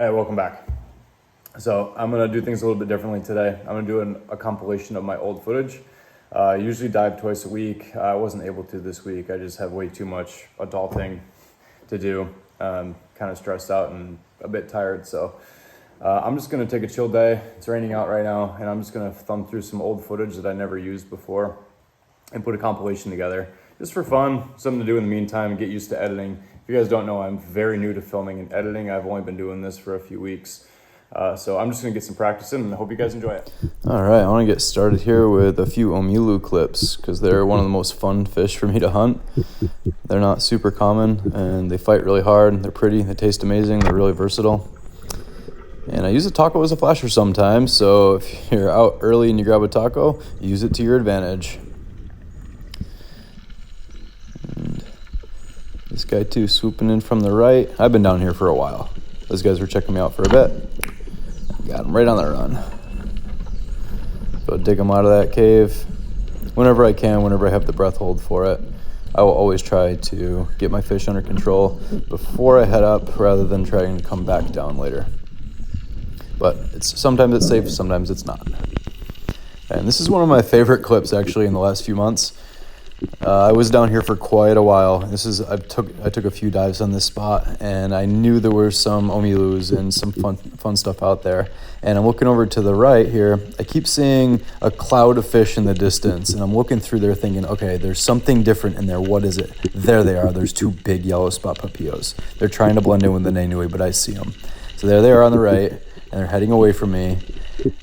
Hey, welcome back. So I'm gonna do things a little bit differently today. I'm gonna do a compilation of my old footage. I usually dive twice a week. I wasn't able to this week. I just have way too much adulting to do. Kind of stressed out and a bit tired. So I'm just gonna take a chill day. It's raining out right now, and I'm just gonna thumb through some old footage that I never used before and put a compilation together. Just for fun, something to do in the meantime, and get used to editing. If you guys don't know, I'm very new to filming and editing. I've only been doing this for a few weeks. So I'm just gonna get some practice in, and I hope you guys enjoy it. All right, I want to get started here with a few omilu clips because they're one of the most fun fish for me to hunt. They're not super common, and they fight really hard. They're pretty, they taste amazing, they're really versatile. And I use a taco as a flasher sometimes, so if you're out early and you grab a taco, use it to your advantage. And this guy too, swooping in from the right. I've been down here for a while. Those guys were checking me out for a bit. Got him right on the run. Go dig him out of that cave. Whenever I can, whenever I have the breath hold for it, I will always try to get my fish under control before I head up rather than trying to come back down later. But sometimes it's safe, sometimes it's not. And this is one of my favorite clips actually in the last few months. I was down here for quite a while. I took a few dives on this spot, and I knew there were some omilus and some fun stuff out there. And I'm looking over to the right here. I keep seeing a cloud of fish in the distance, and I'm looking through there thinking, okay, there's something different in there. What is it? There they are. There's two big yellow spot papios. They're trying to blend in with the nanui, but I see them. So there they are on the right, and they're heading away from me.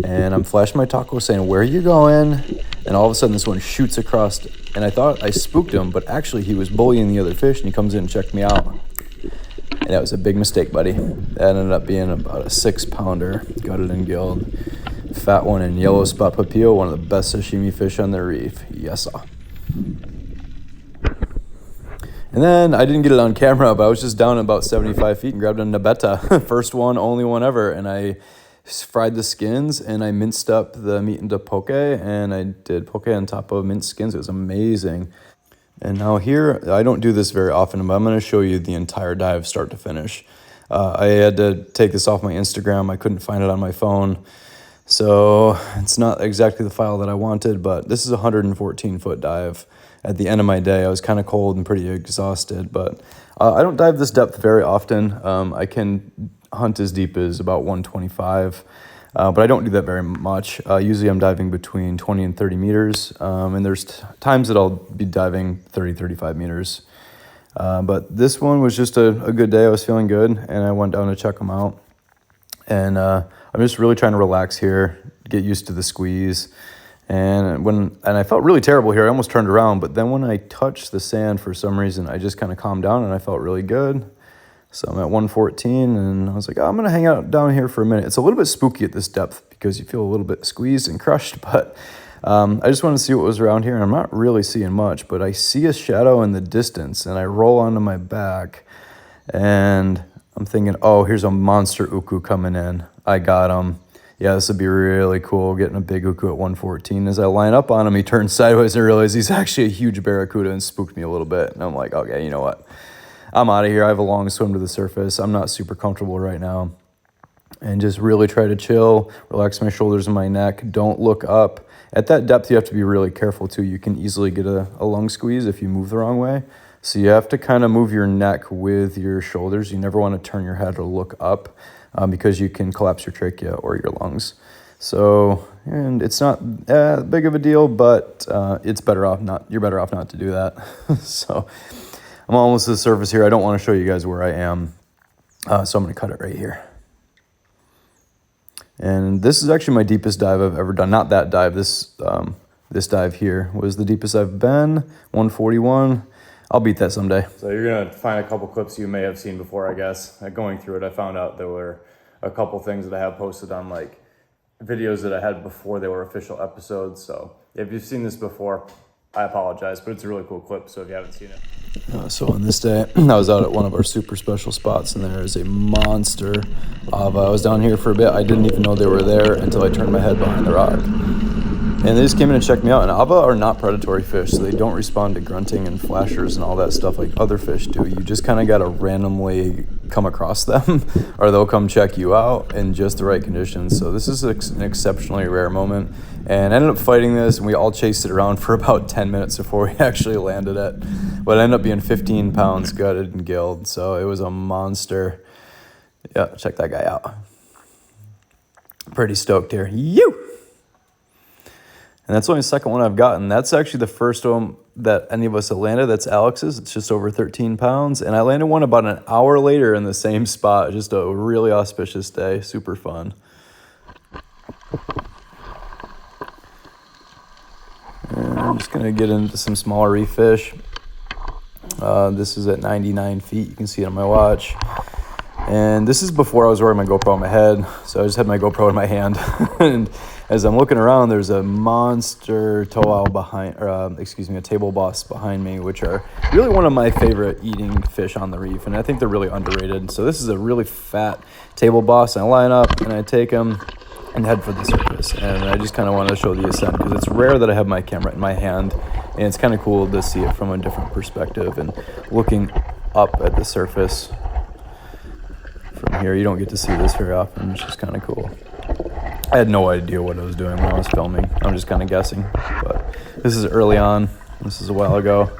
And I'm flashing my taco saying, where are you going? And all of a sudden this one shoots across, and I thought I spooked him, but actually he was bullying the other fish, and he comes in and checked me out. And that was a big mistake, buddy. That ended up being about a 6-pounder, gutted and gilled. Fat one in yellow spot papio, one of the best sashimi fish on the reef. Yes, sir. And then I didn't get it on camera, but I was just down about 75 feet and grabbed a nabetta. First one, only one ever, and I fried the skins and I minced up the meat into poke, and I did poke on top of minced skins. It was amazing. And now here, I don't do this very often, but I'm going to show you the entire dive start to finish. I had to take this off my Instagram. I couldn't find it on my phone. So it's not exactly the file that I wanted, but this is a 114-foot dive. At the end of my day, I was kind of cold and pretty exhausted, but I don't dive this depth very often. I can hunt as deep as about 125, but I don't do that very much. Usually I'm diving between 20 and 30 meters, and there's times that I'll be diving 30, 35 meters. But this one was just a good day. I was feeling good, and I went down to check them out. And I'm just really trying to relax here, get used to the squeeze. And I felt really terrible here. I almost turned around, but then when I touched the sand for some reason, I just kind of calmed down and I felt really good. So I'm at 114, and I was like, I'm going to hang out down here for a minute. It's a little bit spooky at this depth because you feel a little bit squeezed and crushed, but I just wanted to see what was around here, and I'm not really seeing much, but I see a shadow in the distance, and I roll onto my back, and I'm thinking, oh, here's a monster uku coming in. I got him. Yeah, this would be really cool, getting a big uku at 114. As I line up on him, he turns sideways and realizes he's actually a huge barracuda and spooked me a little bit. And I'm like, okay, you know what? I'm out of here. I have a long swim to the surface. I'm not super comfortable right now. And just really try to chill, relax my shoulders and my neck. Don't look up. At that depth, you have to be really careful too. You can easily get a lung squeeze if you move the wrong way. So you have to kind of move your neck with your shoulders. You never want to turn your head or look up because you can collapse your trachea or your lungs. So, and it's not big of a deal, but it's better off not. You're better off not to do that. So I'm almost to the surface here. I don't want to show you guys where I am, so I'm going to cut it right here. And this is actually my deepest dive I've ever done. Not that dive. This dive here was the deepest I've been, 141. I'll beat that someday. So you're going to find a couple clips you may have seen before, I guess. Going through it, I found out there were a couple things that I have posted on like videos that I had before they were official episodes. So if you've seen this before, I apologize, but it's a really cool clip, so if you haven't seen it. So on this day, I was out at one of our super special spots, and there is a monster ava. I was down here for a bit. I didn't even know they were there until I turned my head behind the rock. And they just came in and checked me out. And ava are not predatory fish, so they don't respond to grunting and flashers and all that stuff like other fish do. You just kind of got to randomly come across them or they'll come check you out in just the right conditions. So this is an exceptionally rare moment. And I ended up fighting this, and we all chased it around for about 10 minutes before we actually landed it. But it ended up being 15 pounds gutted and gilled, so it was a monster. Yeah, check that guy out. Pretty stoked here. You! And that's only the second one I've gotten. That's actually the first one that any of us have landed. That's Alex's. It's just over 13 pounds. And I landed one about an hour later in the same spot. Just a really auspicious day. Super fun. And I'm just going to get into some smaller reef fish. This is at 99 feet. You can see it on my watch. And this is before I was wearing my GoPro on my head. So I just had my GoPro in my hand. And as I'm looking around, there's a monster towel behind, a table boss behind me, which are really one of my favorite eating fish on the reef. And I think they're really underrated. So this is a really fat table boss. And I line up and I take them and head for the surface. And I just kind of wanted to show the ascent because it's rare that I have my camera in my hand. And it's kind of cool to see it from a different perspective and looking up at the surface. From here, you don't get to see this very often, which is kind of cool. I had no idea what I was doing when I was filming. I'm just kind of guessing. But this is early on. This is a while ago.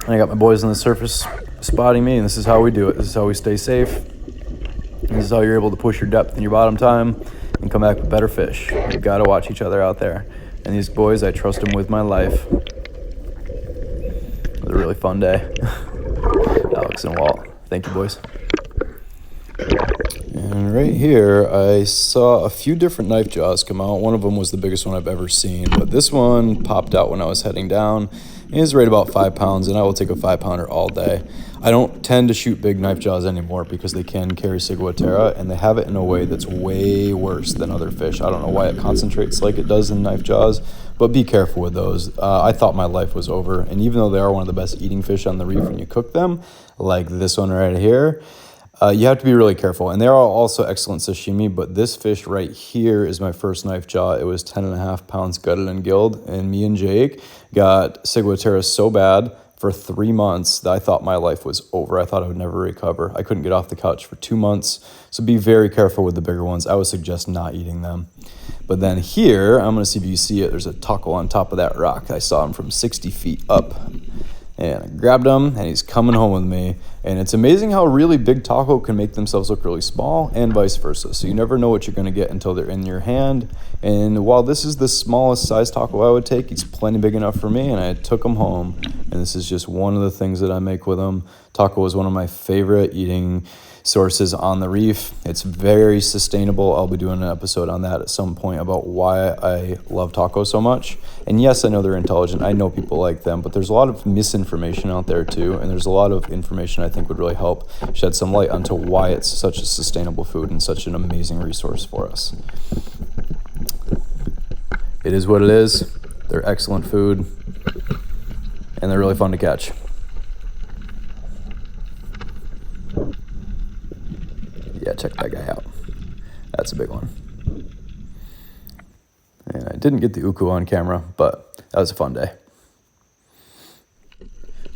And I got my boys on the surface spotting me, and this is how we do it. This is how we stay safe. This is how you're able to push your depth and your bottom time and come back with better fish. You've got to watch each other out there. And these boys, I trust them with my life. It was a really fun day. Alex and Walt. Thank you, boys. And right here, I saw a few different knife jaws come out. One of them was the biggest one I've ever seen, but this one popped out when I was heading down. It is right about 5 pounds, and I will take a 5-pounder all day. I don't tend to shoot big knife jaws anymore because they can carry ciguatera, and they have it in a way that's way worse than other fish. I don't know why it concentrates like it does in knife jaws, but be careful with those. I thought my life was over, and even though they are one of the best eating fish on the reef when you cook them, like this one right here, you have to be really careful. And they're also excellent sashimi, but this fish right here is my first knife jaw. It was 10.5 pounds gutted and gilled, and me and Jake got ciguatera so bad for 3 months that I thought my life was over. I thought I would never recover. I couldn't get off the couch for 2 months, so be very careful with the bigger ones. I would suggest not eating them. But then here, I'm gonna see if you see it, there's a taco on top of that rock. I saw him from 60 feet up. And I grabbed him, and he's coming home with me. And it's amazing how really big taco can make themselves look really small, and vice versa. So you never know what you're going to get until they're in your hand. And while this is the smallest size taco I would take, he's plenty big enough for me, and I took him home. And this is just one of the things that I make with him. Taco is one of my favorite eating sources on the reef. It's very sustainable. I'll be doing an episode on that at some point about why I love taco so much. And yes, I know they're intelligent. I know people like them, but there's a lot of misinformation out there too. And there's a lot of information I think would really help shed some light onto why it's such a sustainable food and such an amazing resource for us. It is what it is. They're excellent food, and they're really fun to catch. Yeah, check that guy out. That's a big one. And I didn't get the uku on camera, but that was a fun day.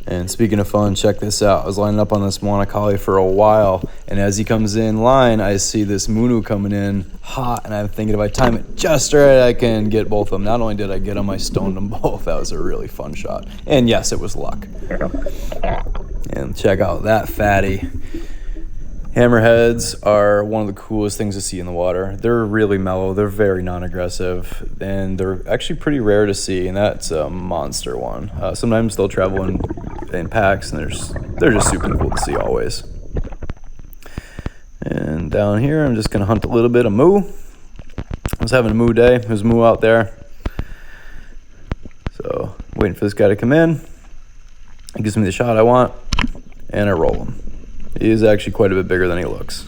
And speaking of fun, check this out. I was lining up on this Moana Kali for a while, and as he comes in line, I see this Munu coming in hot, and I'm thinking if I time it just right, I can get both of them. Not only did I get them, I stoned them both. That was a really fun shot. And yes, it was luck. And check out that fatty. Hammerheads are one of the coolest things to see in the water. They're really mellow, they're very non-aggressive, and they're actually pretty rare to see, and that's a monster one. Sometimes they'll travel in packs, and they're just super cool to see always. And down here, I'm just gonna hunt a little bit of moo. I was having a moo day, there's moo out there. So, waiting for this guy to come in. He gives me the shot I want, and I roll him. He is actually quite a bit bigger than he looks.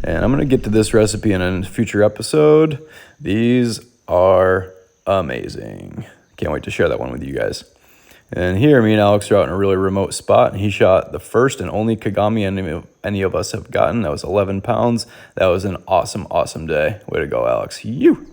And I'm going to get to this recipe in a future episode. These are amazing. Can't wait to share that one with you guys. And here, me and Alex are out in a really remote spot, and he shot the first and only Kagami any of us have gotten. That was 11 pounds. That was an awesome, awesome day. Way to go, Alex. You!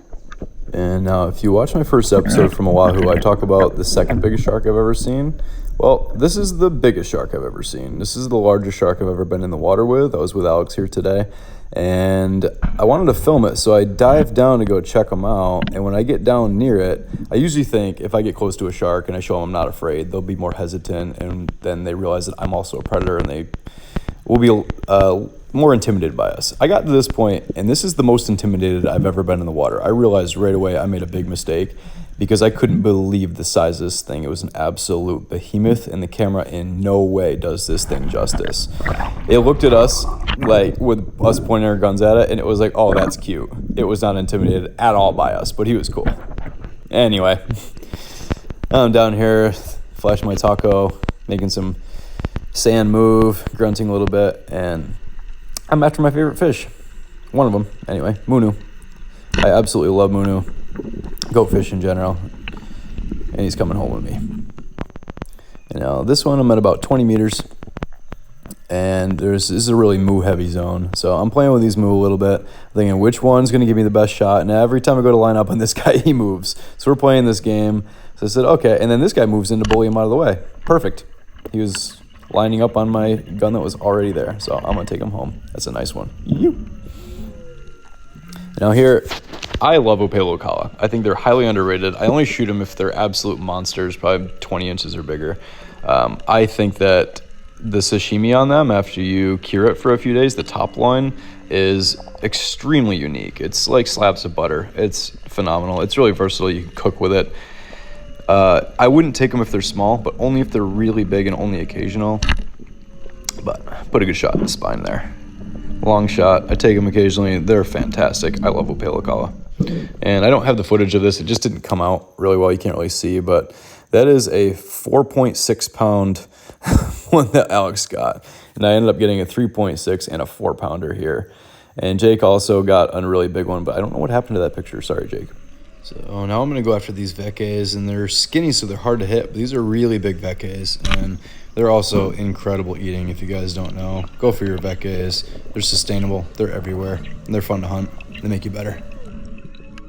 And now, if you watch my first episode from Oahu, I talk about the second biggest shark I've ever seen. Well, this is the biggest shark I've ever seen. This is the largest shark I've ever been in the water with. I was with Alex here today, and I wanted to film it, so I dived down to go check them out. And when I get down near it, I usually think if I get close to a shark and I show them I'm not afraid, they'll be more hesitant, and then they realize that I'm also a predator, and they will be more intimidated by us. I got to this point, and this is the most intimidated I've ever been in the water. I realized right away I made a big mistake because I couldn't believe the size of this thing. It was an absolute behemoth, and the camera in no way does this thing justice. It looked at us, like, with us pointing our guns at it, and it was like, oh, that's cute. It was not intimidated at all by us, but he was cool. Anyway, I'm down here, flashing my taco, making some sand move, grunting a little bit, and I'm after my favorite fish. One of them, anyway, Munu. I absolutely love Munu. Goatfish in general. And he's coming home with me. You know, this one I'm at about 20 meters. And this is a really moo heavy zone. So I'm playing with these moo a little bit, thinking which one's going to give me the best shot. And every time I go to line up on this guy, he moves. So we're playing this game. So I said, okay. And then this guy moves in to bully him out of the way. Perfect. He was lining up on my gun that was already there. So I'm going to take him home. That's a nice one. Now here, I love opalocala. I think they're highly underrated. I only shoot them if they're absolute monsters, probably 20 inches or bigger. I think that the sashimi on them, after you cure it for a few days, the top line is extremely unique. It's like slabs of butter. It's phenomenal. It's really versatile. You can cook with it. I wouldn't take them if they're small, but only if they're really big and only occasional. But put a good shot in the spine there. Long shot. I take them occasionally. They're fantastic. I love opalocala. And I don't have the footage of this. It just didn't come out really well. You can't really see, but that is a 4.6 pound one that Alex got. And I ended up getting a 3.6 and a 4 pounder here. And Jake also got a really big one, but I don't know what happened to that picture. Sorry, Jake. So now I'm going to go after these veques, and they're skinny, so they're hard to hit, but these are really big veques, and they're also incredible eating. If you guys don't know, go for your veques. They're sustainable, they're everywhere, and they're fun to hunt. They make you better.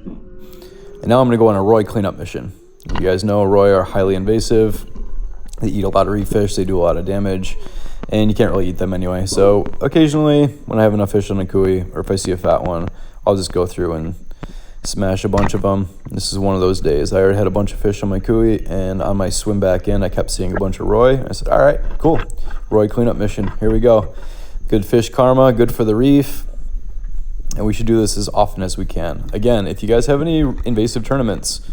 And now I'm going to go on a Roy cleanup mission. You guys know Roy are highly invasive. They eat a lot of reef fish, they do a lot of damage, and you can't really eat them anyway. So occasionally, when I have enough fish on a cuy, or if I see a fat one, I'll just go through and smash a bunch of them. This is one of those days. I already had a bunch of fish on my cuy, and on my swim back in, I kept seeing a bunch of Roy. I said, all right, cool. Roy cleanup mission. Here we go. Good fish karma, good for the reef. And we should do this as often as we can. Again, if you guys have any invasive tournaments,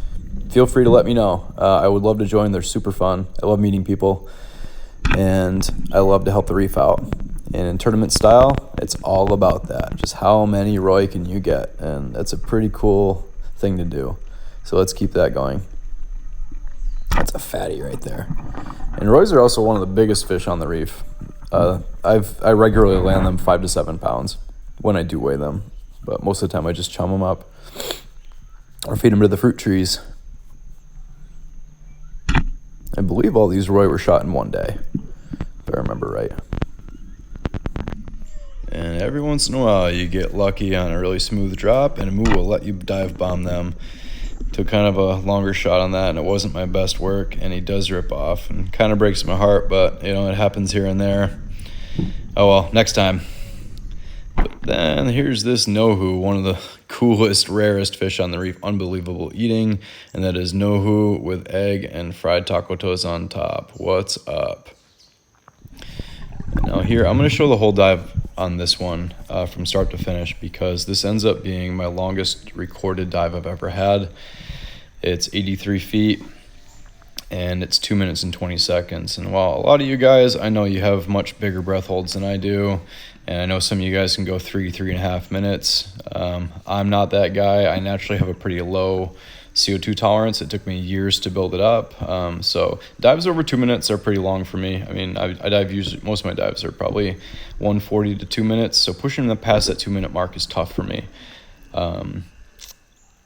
feel free to let me know. I would love to join. They're super fun. I love meeting people, and I love to help the reef out. And in tournament style, it's all about that. Just how many Roy can you get? And that's a pretty cool thing to do. So let's keep that going. That's a fatty right there. And Roys are also one of the biggest fish on the reef. I regularly land them 5 to 7 pounds when I do weigh them. But most of the time I just chum them up or feed them to the fruit trees. I believe all these Roy were shot in one day, if I remember right. And every once in a while, you get lucky on a really smooth drop, and a moo will let you dive bomb them. Took kind of a longer shot on that, and it wasn't my best work, and he does rip off, and kind of breaks my heart, but, you know, it happens here and there. Oh well, next time. But then here's this nohu, one of the coolest, rarest fish on the reef. Unbelievable eating, and that is nohu with egg and fried taco toast on top. What's up? Now here, I'm going to show the whole dive on this one from start to finish, because this ends up being my longest recorded dive I've ever had. It's 83 feet, and it's 2 minutes and 20 seconds. And while a lot of you guys, I know you have much bigger breath holds than I do, and I know some of you guys can go 3.5 minutes. I'm not that guy. I naturally have a pretty low CO2 tolerance. It took me years to build it up. So dives over 2 minutes are pretty long for me. I mean, I dive usually, most of my dives are probably 140 to 2 minutes. So pushing them past that 2 minute mark is tough for me.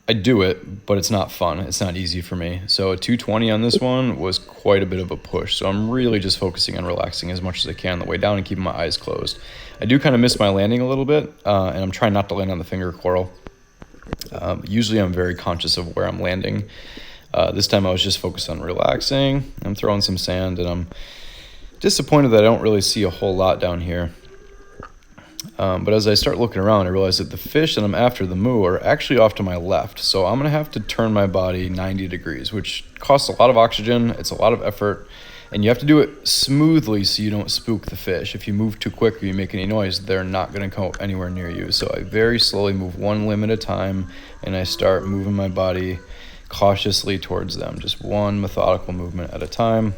I do it, but it's not fun. It's not easy for me. So a 220 on this one was quite a bit of a push. So I'm really just focusing on relaxing as much as I can on the way down and keeping my eyes closed. I do kind of miss my landing a little bit, and I'm trying not to land on the finger coral. Usually I'm very conscious of where I'm landing. This time I was just focused on relaxing. I'm throwing some sand, and I'm disappointed that I don't really see a whole lot down here. But as I start looking around, I realize that the fish that I'm after, the moo, are actually off to my left. So I'm going to have to turn my body 90 degrees, which costs a lot of oxygen. It's a lot of effort. And you have to do it smoothly so you don't spook the fish. If you move too quick or you make any noise, they're not going to come anywhere near you. So I very slowly move one limb at a time, and I start moving my body cautiously towards them. Just one methodical movement at a time.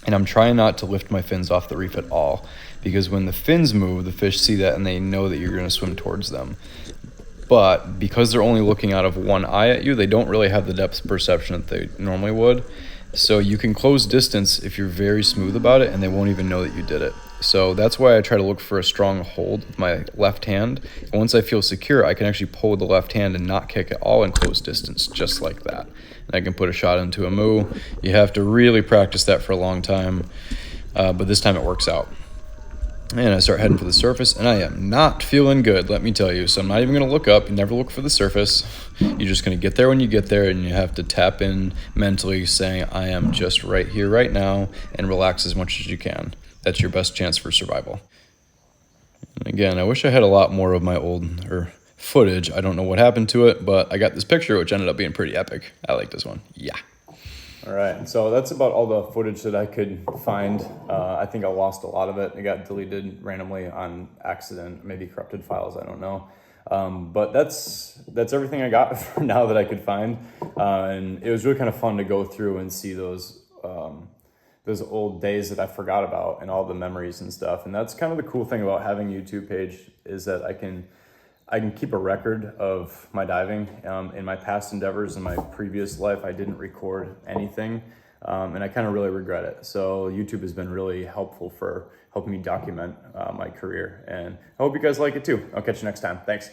And I'm trying not to lift my fins off the reef at all, because when the fins move, the fish see that and they know that you're going to swim towards them. But because they're only looking out of one eye at you, they don't really have the depth perception that they normally would. So you can close distance if you're very smooth about it, and they won't even know that you did it. So that's why I try to look for a strong hold with my left hand. And once I feel secure, I can actually pull with the left hand and not kick at all and close distance, just like that. And I can put a shot into a moo. You have to really practice that for a long time, but this time it works out. And I start heading for the surface, and I am not feeling good, let me tell you. So I'm not even going to look up. You never look for the surface. You're just going to get there when you get there, and you have to tap in mentally saying, I am just right here, right now, and relax as much as you can. That's your best chance for survival. And again, I wish I had a lot more of my old footage. I don't know what happened to it, but I got this picture, which ended up being pretty epic. I like this one. Yeah. All right, so that's about all the footage that I could find. I think I lost a lot of it. It got deleted randomly on accident, maybe corrupted files, I don't know. But that's everything I got for now that I could find. And it was really kind of fun to go through and see those old days that I forgot about and all the memories and stuff. And that's kind of the cool thing about having a YouTube page, is that I can keep a record of my diving. In my past endeavors, in my previous life, I didn't record anything, and I kind of really regret it. So YouTube has been really helpful for helping me document my career, and I hope you guys like it too. I'll catch you next time. Thanks.